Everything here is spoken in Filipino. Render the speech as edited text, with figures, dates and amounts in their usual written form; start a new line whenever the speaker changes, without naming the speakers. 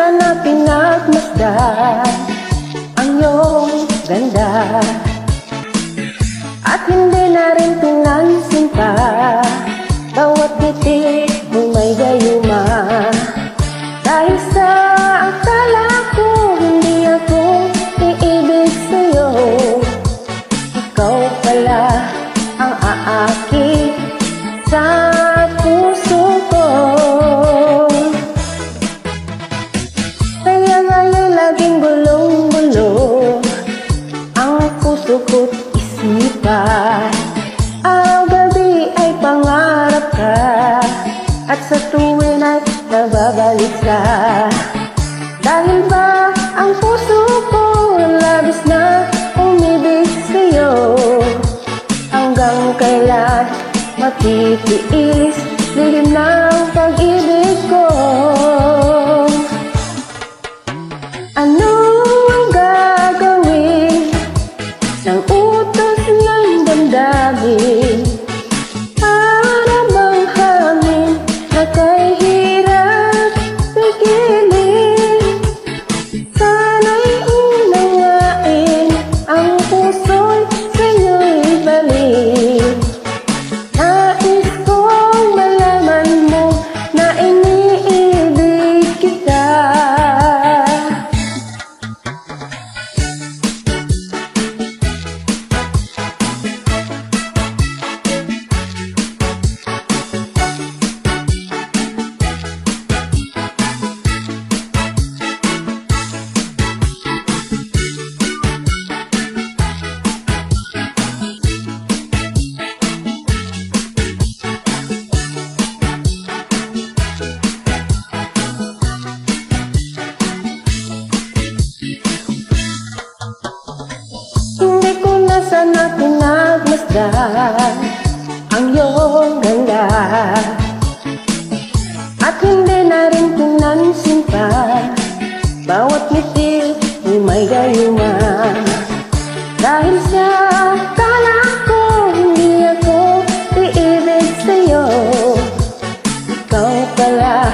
sana pinagmasdan ang iyong ganda, at hindi na rin pinansin pa bawat ngiti mong may gayuma. Dahil sa akala ko hindi ako iibig sa'yo, ikaw pala ang aakit sa puso ko. Kaya ngayon laging bulong-bulong ang puso ko't isipan. Araw-gabi ay pangarap ka, at sa tuwin ay nababalik ka. Dahil ba ang puso ko labis na umibig sa'yo? Hanggang kailan matitiis lihim ng pag-ibig ko? Ano ang gagawin ng utos ng damdamin para bang hangin na kay hirap pigilin? Sana'y unawain ang puso'y sa'yo'y balik. Nais kong malaman mo na iniibig kita. Hindi ko na sana pinagmasdan ang iyong ganda, at hindi na rin pinansin pa bawat ngiti may gayuma. Dahil sa akala ko hindi ako iibig sa'yo, ikaw pala